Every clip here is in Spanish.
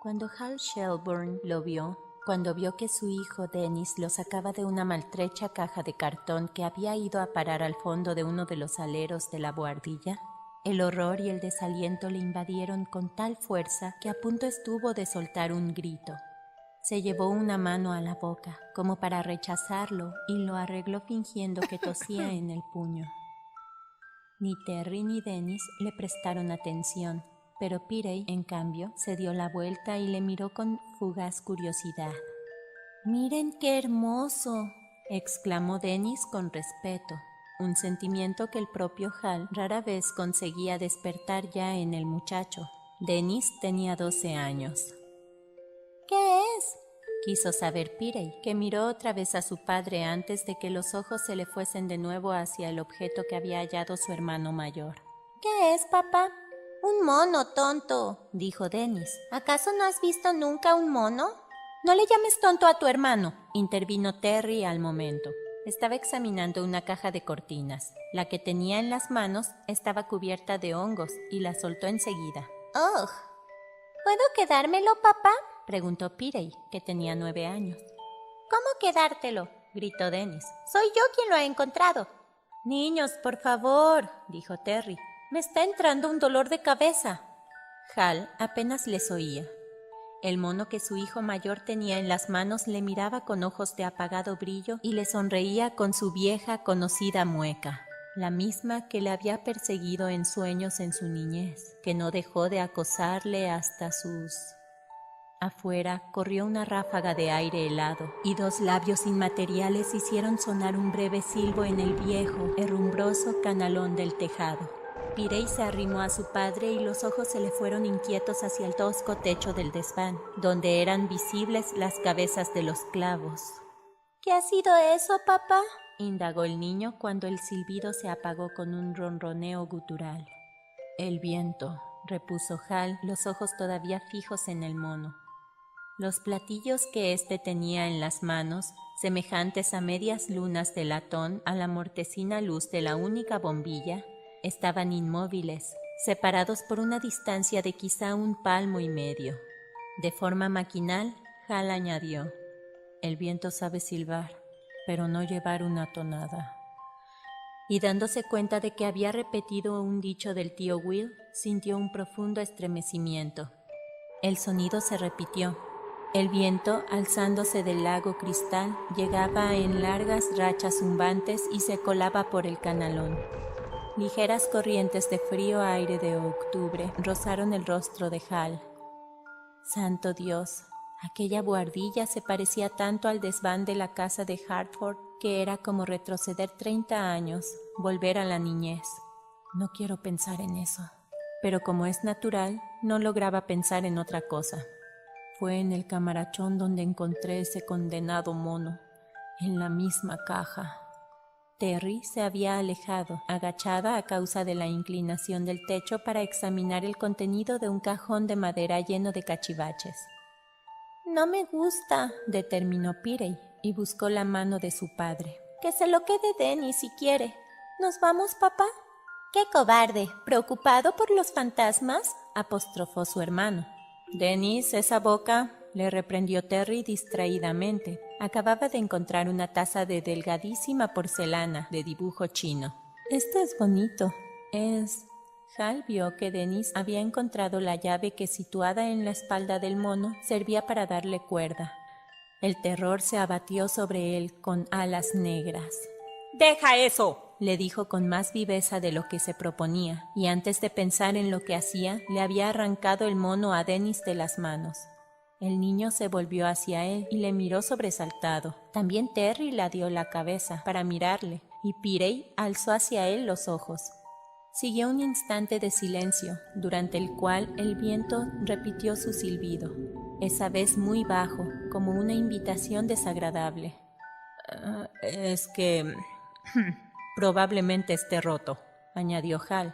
Cuando Hal Shelburne lo vio, cuando vio que su hijo Dennis lo sacaba de una maltrecha caja de cartón que había ido a parar al fondo de uno de los aleros de la buhardilla, el horror y el desaliento le invadieron con tal fuerza que a punto estuvo de soltar un grito. Se llevó una mano a la boca, como para rechazarlo, y lo arregló fingiendo que tosía en el puño. Ni Terry ni Dennis le prestaron atención, pero Pirey, en cambio, se dio la vuelta y le miró con fugaz curiosidad. «¡Miren qué hermoso!», exclamó Dennis con respeto, un sentimiento que el propio Hal rara vez conseguía despertar ya en el muchacho. Dennis tenía 12 años. «¿Qué es?», quiso saber Pirey, que miró otra vez a su padre antes de que los ojos se le fuesen de nuevo hacia el objeto que había hallado su hermano mayor. «¿Qué es, papá?». «Un mono, tonto», dijo Dennis. «¿Acaso no has visto nunca un mono?». «No le llames tonto a tu hermano», intervino Terry al momento. Estaba examinando una caja de cortinas. La que tenía en las manos estaba cubierta de hongos y la soltó enseguida. «¡Ugh! ¿Puedo quedármelo, papá?», preguntó Pirey, que tenía 9 años. «¿Cómo quedártelo?», gritó Dennis. «Soy yo quien lo ha encontrado». «Niños, por favor», dijo Terry. «Me está entrando un dolor de cabeza». Hal apenas les oía. El mono que su hijo mayor tenía en las manos le miraba con ojos de apagado brillo y le sonreía con su vieja conocida mueca, la misma que le había perseguido en sueños en su niñez, que no dejó de acosarle hasta sus... Afuera corrió una ráfaga de aire helado y 2 labios inmateriales hicieron sonar un breve silbo en el viejo, herrumbroso canalón del tejado. Pirey se arrimó a su padre y los ojos se le fueron inquietos hacia el tosco techo del desván, donde eran visibles las cabezas de los clavos. «¿Qué ha sido eso, papá?», indagó el niño cuando el silbido se apagó con un ronroneo gutural. «El viento», repuso Hal, los ojos todavía fijos en el mono. Los platillos que éste tenía en las manos, semejantes a medias lunas de latón a la mortecina luz de la única bombilla, estaban inmóviles, separados por una distancia de quizá 1,5 palmos. De forma maquinal, Hal añadió: «El viento sabe silbar, pero no llevar una tonada». Y dándose cuenta de que había repetido un dicho del tío Will, sintió un profundo estremecimiento. El sonido se repitió. El viento, alzándose del lago cristal, llegaba en largas rachas zumbantes y se colaba por el canalón. Ligeras corrientes de frío aire de octubre rozaron el rostro de Hal. Santo Dios, aquella buhardilla se parecía tanto al desván de la casa de Hartford que era como retroceder 30 años, volver a la niñez. No quiero pensar en eso. Pero como es natural, no lograba pensar en otra cosa. Fue en el camarachón donde encontré ese condenado mono, en la misma caja. Terry se había alejado, agachada a causa de la inclinación del techo para examinar el contenido de un cajón de madera lleno de cachivaches. «No me gusta», determinó Pirey, y buscó la mano de su padre. «Que se lo quede Dennis si quiere. ¿Nos vamos, papá?». «¡Qué cobarde! ¿Preocupado por los fantasmas?», apostrofó su hermano. «Dennis, esa boca», le reprendió Terry distraídamente. Acababa de encontrar una taza de delgadísima porcelana de dibujo chino. «Esto es bonito. Es...». Hal vio que Dennis había encontrado la llave que, situada en la espalda del mono, servía para darle cuerda. El terror se abatió sobre él con alas negras. «¡Deja eso!», le dijo con más viveza de lo que se proponía, y antes de pensar en lo que hacía, le había arrancado el mono a Dennis de las manos. El niño se volvió hacia él y le miró sobresaltado. También Terry le dio la cabeza para mirarle, y Pirey alzó hacia él los ojos. Siguió un instante de silencio, durante el cual el viento repitió su silbido, esa vez muy bajo, como una invitación desagradable. «Es que... probablemente esté roto», añadió Hal.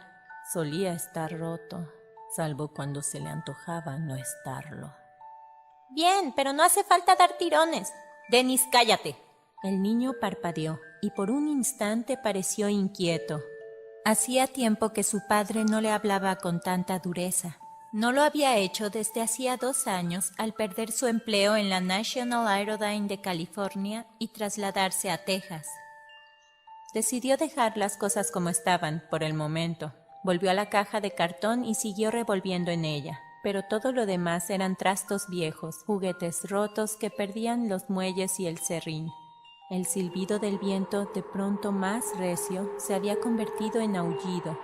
«Solía estar roto, salvo cuando se le antojaba no estarlo». «Bien, pero no hace falta dar tirones». «Dennis, cállate». El niño parpadeó y por un instante pareció inquieto. Hacía tiempo que su padre no le hablaba con tanta dureza. No lo había hecho desde hacía 2 años al perder su empleo en la National Aerodyne de California y trasladarse a Texas. Decidió dejar las cosas como estaban, por el momento. Volvió a la caja de cartón y siguió revolviendo en ella, pero todo lo demás eran trastos viejos, juguetes rotos que perdían los muelles y el serrín. El silbido del viento, de pronto más recio, se había convertido en aullido.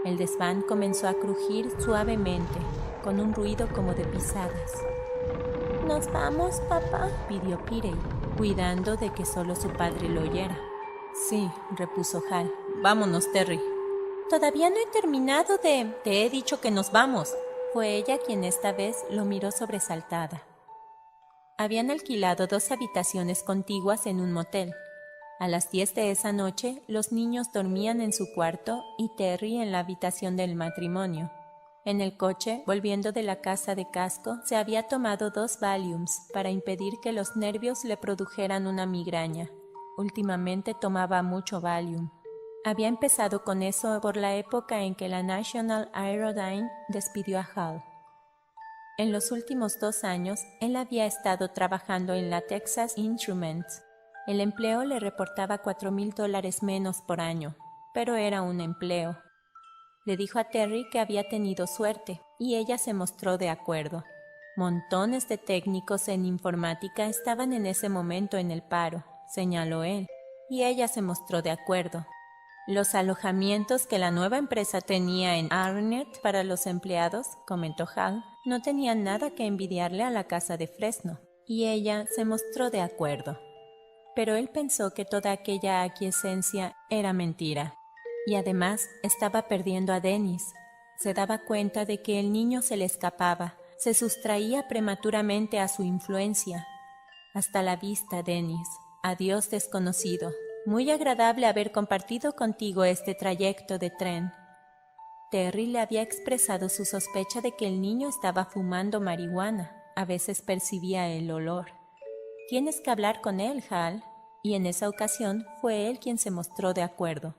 El desván comenzó a crujir suavemente, con un ruido como de pisadas. «¿Nos vamos, papá?», pidió Pirey, cuidando de que solo su padre lo oyera. «Sí», repuso Hal. «Vámonos, Terry». «Todavía no he terminado de...» «Te he dicho que nos vamos». Fue ella quien esta vez lo miró sobresaltada. Habían alquilado 2 habitaciones contiguas en un motel. A las 10 de esa noche, los niños dormían en su cuarto y Terry en la habitación del matrimonio. En el coche, volviendo de la casa de Casco, se había tomado 2 Valiums para impedir que los nervios le produjeran una migraña. Últimamente tomaba mucho Valium. Había empezado con eso por la época en que la National Aerodyne despidió a Hal. En los últimos 2 años, él había estado trabajando en la Texas Instruments. El empleo le reportaba $4,000 menos por año, pero era un empleo. Le dijo a Terry que había tenido suerte, y ella se mostró de acuerdo. Montones de técnicos en informática estaban en ese momento en el paro, señaló él, y ella se mostró de acuerdo. Los alojamientos que la nueva empresa tenía en Arnett para los empleados, comentó Hal, no tenían nada que envidiarle a la casa de Fresno, y ella se mostró de acuerdo. Pero él pensó que toda aquella aquiescencia era mentira, y además estaba perdiendo a Dennis. Se daba cuenta de que el niño se le escapaba, se sustraía prematuramente a su influencia. Hasta la vista, Dennis. Adiós, desconocido. Muy agradable haber compartido contigo este trayecto de tren. Terry le había expresado su sospecha de que el niño estaba fumando marihuana. A veces percibía el olor. «Tienes que hablar con él, Hal», y en esa ocasión fue él quien se mostró de acuerdo.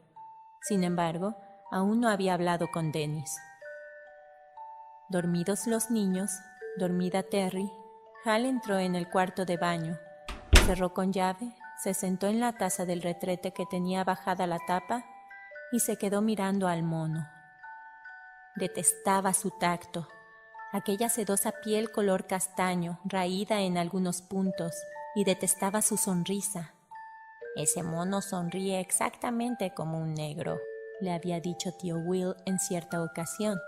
Sin embargo, aún no había hablado con Dennis. Dormidos los niños, dormida Terry, Hal entró en el cuarto de baño, cerró con llave, se sentó en la taza del retrete que tenía bajada la tapa y se quedó mirando al mono. Detestaba su tacto, aquella sedosa piel color castaño, raída en algunos puntos, y detestaba su sonrisa. «Ese mono sonríe exactamente como un negro», le había dicho tío Will en cierta ocasión,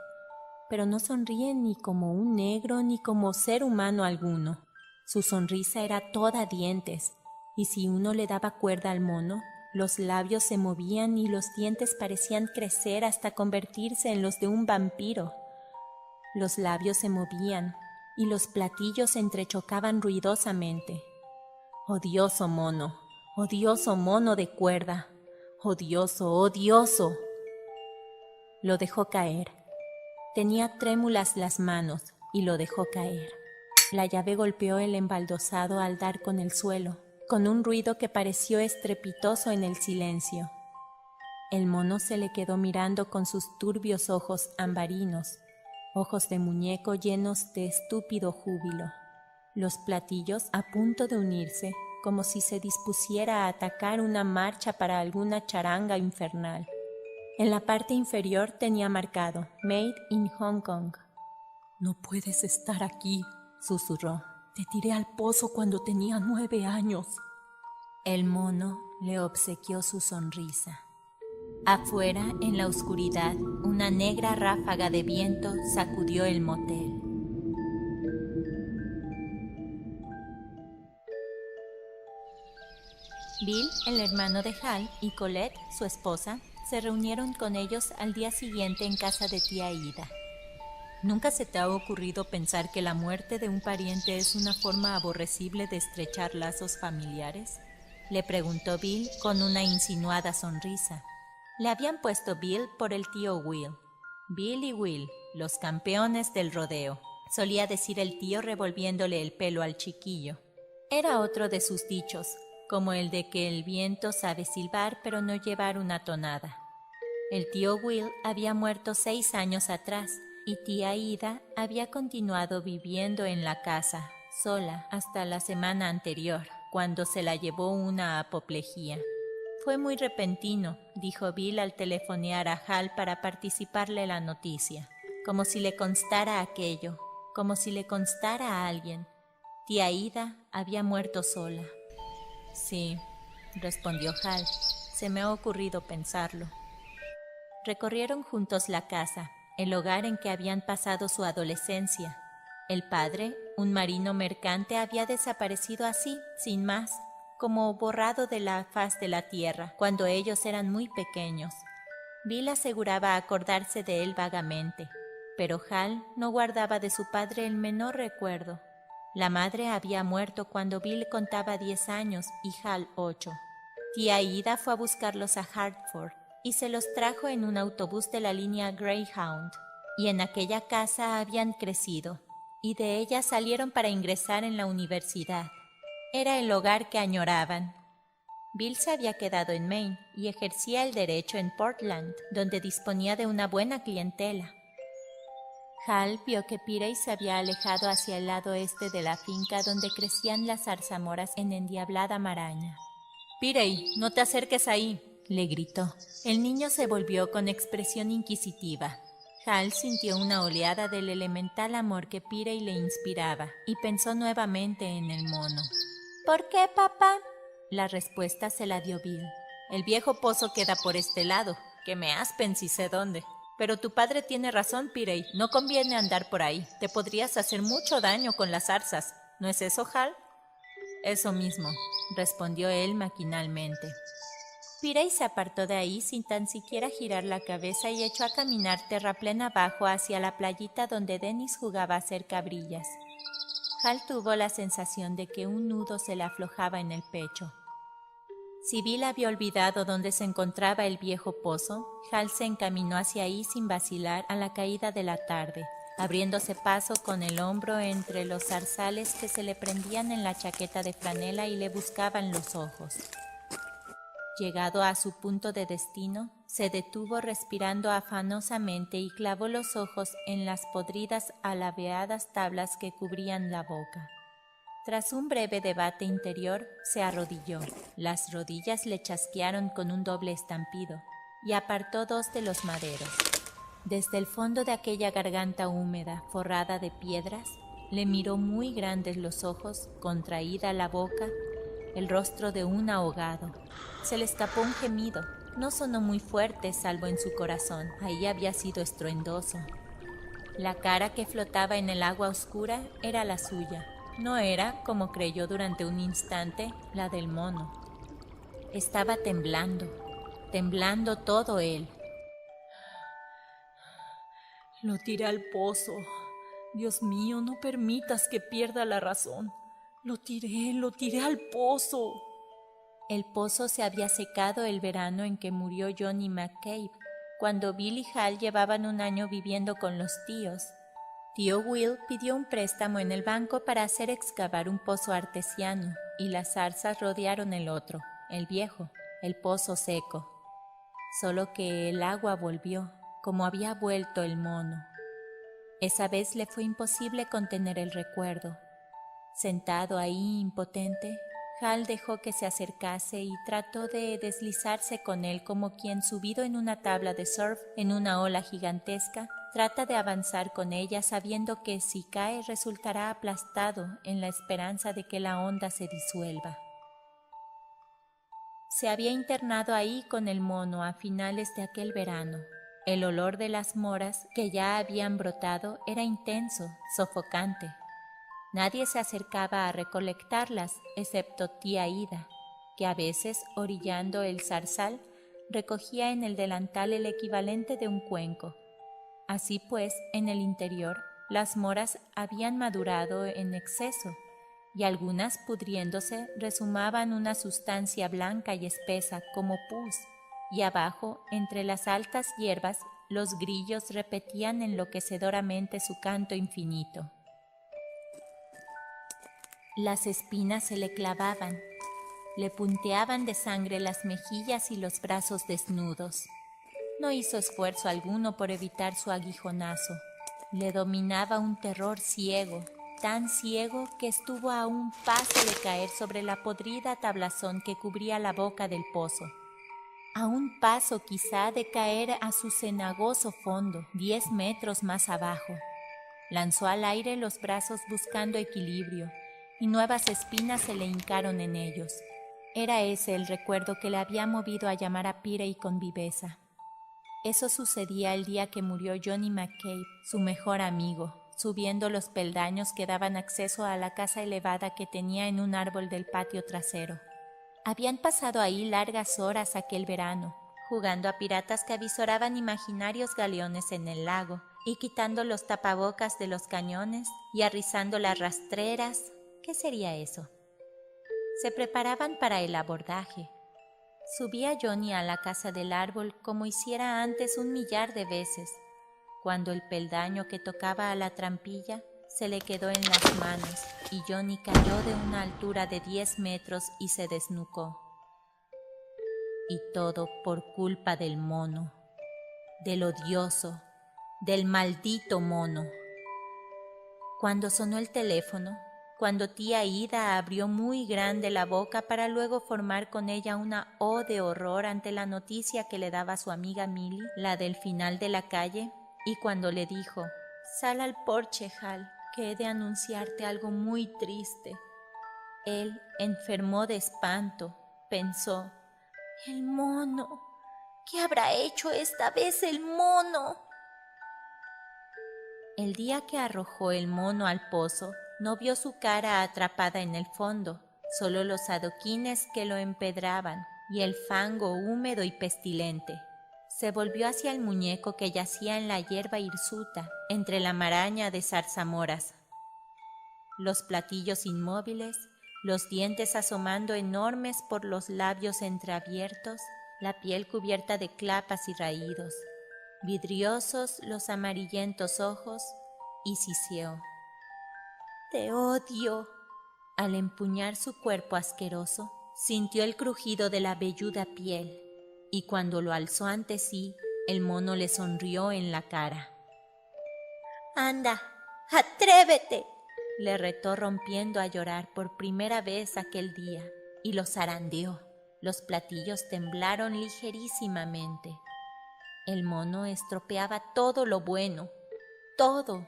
pero no sonríe ni como un negro ni como ser humano alguno. Su sonrisa era toda dientes, y si uno le daba cuerda al mono, los labios se movían y los dientes parecían crecer hasta convertirse en los de un vampiro. Los labios se movían y los platillos se entrechocaban ruidosamente. Odioso mono de cuerda, odioso, odioso. Lo dejó caer. Tenía trémulas las manos y lo dejó caer. La llave golpeó el embaldosado al dar con el suelo, con un ruido que pareció estrepitoso en el silencio. El mono se le quedó mirando con sus turbios ojos ambarinos, ojos de muñeco llenos de estúpido júbilo. Los platillos a punto de unirse, como si se dispusiera a atacar una marcha para alguna charanga infernal. En la parte inferior tenía marcado «Made in Hong Kong». «No puedes estar aquí», susurró. «Te tiré al pozo cuando tenía 9 años». El mono le obsequió su sonrisa. Afuera, en la oscuridad, una negra ráfaga de viento sacudió el motel. Bill, el hermano de Hal, y Colette, su esposa, se reunieron con ellos al día siguiente en casa de tía Ida. ¿Nunca se te ha ocurrido pensar que la muerte de un pariente es una forma aborrecible de estrechar lazos familiares?, le preguntó Bill con una insinuada sonrisa. Le habían puesto Bill por el tío Will. Bill y Will, los campeones del rodeo, solía decir el tío revolviéndole el pelo al chiquillo. Era otro de sus dichos, como el de que el viento sabe silbar pero no llevar una tonada. El tío Will había muerto 6 años atrás y tía Ida había continuado viviendo en la casa, sola, hasta la semana anterior, cuando se la llevó una apoplejía. Fue muy repentino, dijo Bill al telefonear a Hal para participarle la noticia, como si le constara aquello, como si le constara a alguien. Tía Ida había muerto sola. Sí, respondió Hal, se me ha ocurrido pensarlo. Recorrieron juntos la casa, el hogar en que habían pasado su adolescencia. El padre, un marino mercante, había desaparecido así, sin más, como borrado de la faz de la tierra, cuando ellos eran muy pequeños. Bill aseguraba acordarse de él vagamente, pero Hal no guardaba de su padre el menor recuerdo. La madre había muerto cuando Bill contaba 10 años y Hal 8. Tía Ida fue a buscarlos a Hartford y se los trajo en un autobús de la línea Greyhound, y en aquella casa habían crecido, y de ella salieron para ingresar en la universidad. Era el hogar que añoraban. Bill se había quedado en Maine y ejercía el derecho en Portland, donde disponía de una buena clientela. Hal vio que Pirey se había alejado hacia el lado este de la finca donde crecían las zarzamoras en endiablada maraña. «Pirey, no te acerques ahí», le gritó. El niño se volvió con expresión inquisitiva. Hal sintió una oleada del elemental amor que Pirey le inspiraba y pensó nuevamente en el mono. «¿Por qué, papá?», la respuesta se la dio Bill. «El viejo pozo queda por este lado, que me aspen si sé dónde. Pero tu padre tiene razón, Pirey, no conviene andar por ahí. Te podrías hacer mucho daño con las zarzas. ¿No es eso, Hal?» «Eso mismo», respondió él maquinalmente. Pirey se apartó de ahí sin tan siquiera girar la cabeza y echó a caminar terraplén abajo hacia la playita donde Dennis jugaba a hacer cabrillas. Hal tuvo la sensación de que un nudo se le aflojaba en el pecho. Si Bill había olvidado dónde se encontraba el viejo pozo, Hal se encaminó hacia ahí sin vacilar a la caída de la tarde, abriéndose paso con el hombro entre los zarzales que se le prendían en la chaqueta de franela y le buscaban los ojos. Llegado a su punto de destino, se detuvo respirando afanosamente y clavó los ojos en las podridas alabeadas tablas que cubrían la boca. Tras un breve debate interior, se arrodilló. Las rodillas le chasquearon con un doble estampido y apartó 2 de los maderos. Desde el fondo de aquella garganta húmeda, forrada de piedras, le miró muy grandes los ojos, contraída la boca, el rostro de un ahogado. Se le escapó un gemido. No sonó muy fuerte, salvo en su corazón. Ahí había sido estruendoso. La cara que flotaba en el agua oscura era la suya. No era, como creyó durante un instante, la del mono. Estaba temblando todo él. «Lo tiré al pozo. Dios mío, no permitas que pierda la razón. Lo tiré al pozo». El pozo se había secado el verano en que murió Johnny McCabe, cuando Bill y Hal llevaban un año viviendo con los tíos. Tío Will pidió un préstamo en el banco para hacer excavar un pozo artesiano, y las zarzas rodearon el otro, el viejo, el pozo seco. Solo que el agua volvió, como había vuelto el mono. Esa vez le fue imposible contener el recuerdo. Sentado ahí impotente, Hal dejó que se acercase y trató de deslizarse con él como quien, subido en una tabla de surf en una ola gigantesca, trata de avanzar con ella sabiendo que si cae resultará aplastado en la esperanza de que la onda se disuelva. Se había internado ahí con el mono a finales de aquel verano. El olor de las moras que ya habían brotado era intenso, sofocante. Nadie se acercaba a recolectarlas, excepto tía Ida, que a veces, orillando el zarzal, recogía en el delantal el equivalente de un cuenco. Así pues, en el interior, las moras habían madurado en exceso, y algunas, pudriéndose, rezumaban una sustancia blanca y espesa como pus, y abajo, entre las altas hierbas, los grillos repetían enloquecedoramente su canto infinito. Las espinas se le clavaban, le punteaban de sangre las mejillas y los brazos desnudos. No hizo esfuerzo alguno por evitar su aguijonazo. Le dominaba un terror ciego, tan ciego que estuvo a un paso de caer sobre la podrida tablazón que cubría la boca del pozo. A un paso quizá de caer a su cenagoso fondo, 10 metros más abajo. Lanzó al aire los brazos buscando equilibrio, y nuevas espinas se le hincaron en ellos. Era ese el recuerdo que le había movido a llamar a Pirey con viveza. Eso sucedía el día que murió Johnny McCabe, su mejor amigo, subiendo los peldaños que daban acceso a la casa elevada que tenía en un árbol del patio trasero. Habían pasado ahí largas horas aquel verano, jugando a piratas que avisoraban imaginarios galeones en el lago, y quitando los tapabocas de los cañones y arrizando las rastreras. ¿Qué sería eso? Se preparaban para el abordaje. Subía Johnny a la casa del árbol como hiciera antes 1.000.000 de veces, cuando el peldaño que tocaba a la trampilla se le quedó en las manos y Johnny cayó de una altura de 10 metros y se desnucó. Y todo por culpa del mono, del odioso, del maldito mono. Cuando sonó el teléfono, cuando tía Ida abrió muy grande la boca para luego formar con ella una O de horror ante la noticia que le daba su amiga Milly, la del final de la calle, y cuando le dijo: «Sal al porche, Hal, que he de anunciarte algo muy triste». Él enfermó de espanto, pensó: «El mono, ¿qué habrá hecho esta vez el mono?». El día que arrojó el mono al pozo, no vio su cara atrapada en el fondo, solo los adoquines que lo empedraban y el fango húmedo y pestilente. Se volvió hacia el muñeco que yacía en la hierba hirsuta, entre la maraña de zarzamoras. Los platillos inmóviles, los dientes asomando enormes por los labios entreabiertos, la piel cubierta de clapas y raídos, vidriosos los amarillentos ojos, y siseó: «Te odio». Al empuñar su cuerpo asqueroso, sintió el crujido de la velluda piel, y cuando lo alzó ante sí, el mono le sonrió en la cara. «Anda, atrévete», le retó rompiendo a llorar por primera vez aquel día, y lo zarandeó. Los platillos temblaron ligerísimamente. El mono estropeaba todo lo bueno, todo.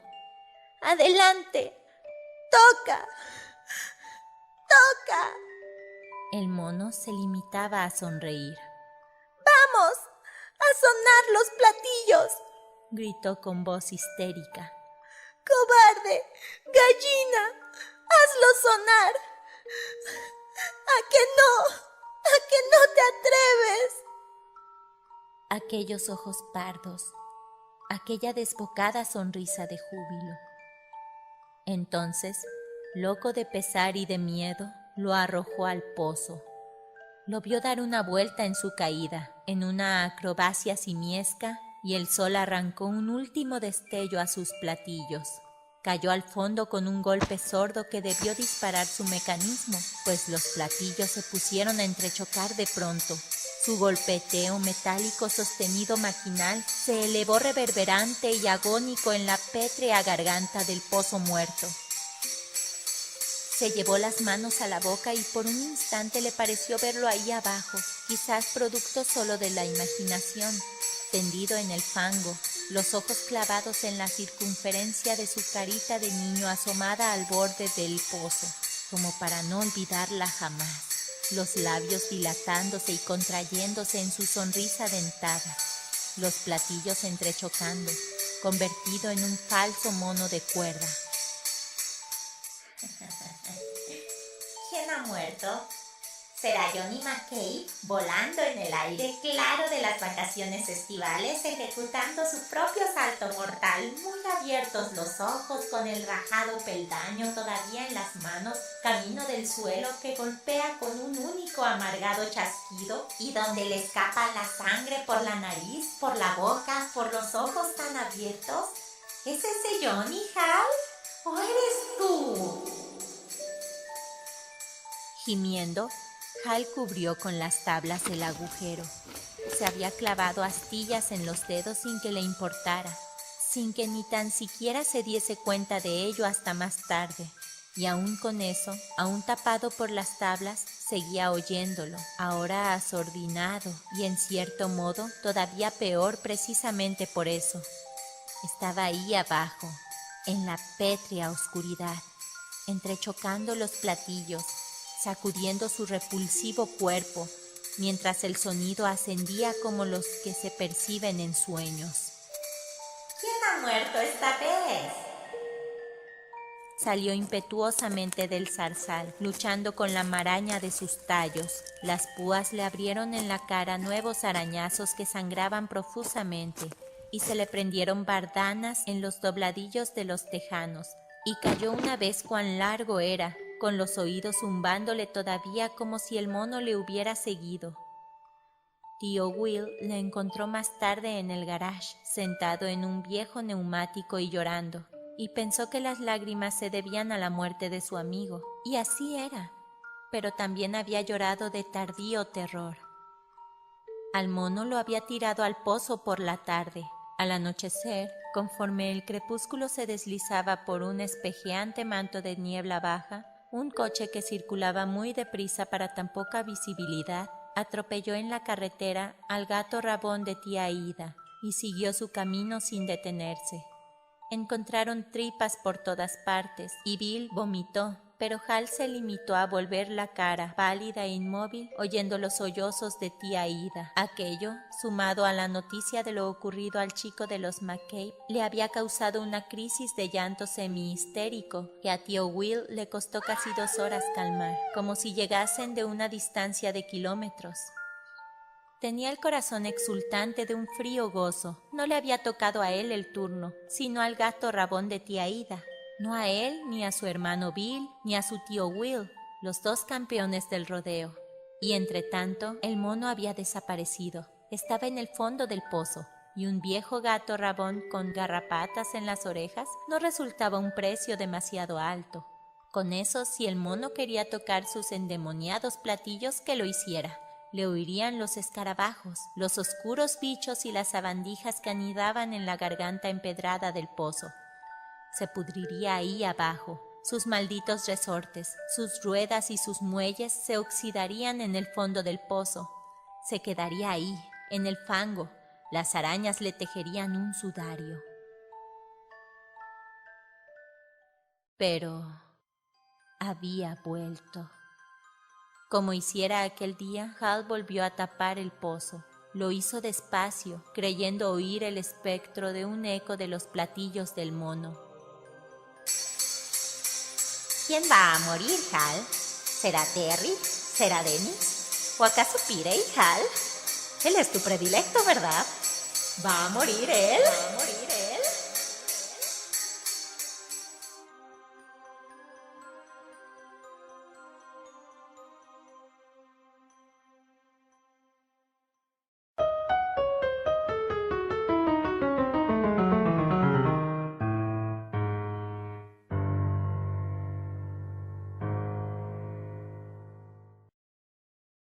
«¡Adelante! ¡Toca! ¡Toca!». El mono se limitaba a sonreír. «¡Vamos! ¡A sonar los platillos!», gritó con voz histérica. «¡Cobarde! ¡Gallina! ¡Hazlo sonar! ¿A que no? ¿A que no te atreves?». Aquellos ojos pardos, aquella desbocada sonrisa de júbilo. Entonces, loco de pesar y de miedo, lo arrojó al pozo. Lo vio dar una vuelta en su caída, en una acrobacia simiesca, y el sol arrancó un último destello a sus platillos. Cayó al fondo con un golpe sordo que debió disparar su mecanismo, pues los platillos se pusieron a entrechocar de pronto. Su golpeteo metálico sostenido maquinal se elevó reverberante y agónico en la pétrea garganta del pozo muerto. Se llevó las manos a la boca y por un instante le pareció verlo ahí abajo, quizás producto solo de la imaginación, tendido en el fango, los ojos clavados en la circunferencia de su carita de niño asomada al borde del pozo, como para no olvidarla jamás, los labios dilatándose y contrayéndose en su sonrisa dentada, los platillos entrechocando, convertido en un falso mono de cuerda. ¿Quién ha muerto? ¿Será Johnny McCabe volando en el aire claro de las vacaciones estivales, ejecutando su propio salto mortal, muy abiertos los ojos, con el rajado peldaño todavía en las manos, camino del suelo que golpea con un único amargado chasquido y donde le escapa la sangre por la nariz, por la boca, por los ojos tan abiertos? ¿Es ese Johnny, Hal? ¿O eres tú? Gimiendo, Hal cubrió con las tablas el agujero. Se había clavado astillas en los dedos sin que le importara. sin que ni tan siquiera se diese cuenta de ello hasta más tarde. Y aún con eso, aún tapado por las tablas, seguía oyéndolo, ahora asordinado y en cierto modo todavía peor precisamente por eso. Estaba ahí abajo, en la pétrea oscuridad, entrechocando los platillos, sacudiendo su repulsivo cuerpo, mientras el sonido ascendía como los que se perciben en sueños. ¿Quién ha muerto esta vez? Salió impetuosamente del zarzal, luchando con la maraña de sus tallos. Las púas le abrieron en la cara nuevos arañazos que sangraban profusamente, y se le prendieron bardanas en los dobladillos de los tejanos, y cayó una vez cuán largo era, con los oídos zumbándole todavía como si el mono le hubiera seguido. Tío Will le encontró más tarde en el garage, sentado en un viejo neumático y llorando, y pensó que las lágrimas se debían a la muerte de su amigo, y así era, pero también había llorado de tardío terror. Al mono lo había tirado al pozo por la tarde. Al anochecer, conforme el crepúsculo se deslizaba por un espejeante manto de niebla baja, un coche que circulaba muy deprisa para tan poca visibilidad atropelló en la carretera al gato rabón de tía Ida y siguió su camino sin detenerse. Encontraron tripas por todas partes y Bill vomitó, pero Hal se limitó a volver la cara, pálida e inmóvil, oyendo los sollozos de tía Ida. Aquello, sumado a la noticia de lo ocurrido al chico de los McCabe, le había causado una crisis de llanto semi-histérico que a tío Will le costó casi 2 horas calmar, como si llegasen de una distancia de kilómetros. Tenía el corazón exultante de un frío gozo. No le había tocado a él el turno, sino al gato rabón de tía Ida. No a él, ni a su hermano Bill, ni a su tío Will, los 2 campeones del rodeo. Y entre tanto, el mono había desaparecido. Estaba en el fondo del pozo, y un viejo gato rabón con garrapatas en las orejas no resultaba un precio demasiado alto. Con eso, si el mono quería tocar sus endemoniados platillos, que lo hiciera. Le oirían los escarabajos, los oscuros bichos y las sabandijas que anidaban en la garganta empedrada del pozo. Se pudriría ahí abajo. Sus malditos resortes, sus ruedas y sus muelles se oxidarían en el fondo del pozo. Se quedaría ahí, en el fango. Las arañas le tejerían un sudario. Pero había vuelto. Como hiciera aquel día, Hal volvió a tapar el pozo. Lo hizo despacio, creyendo oír el espectro de un eco de los platillos del mono. ¿Quién va a morir, Hal? ¿Será Terry? ¿Será Dennis? ¿O acaso Peter y Hal? Él es tu predilecto, ¿verdad? ¿Va a morir él?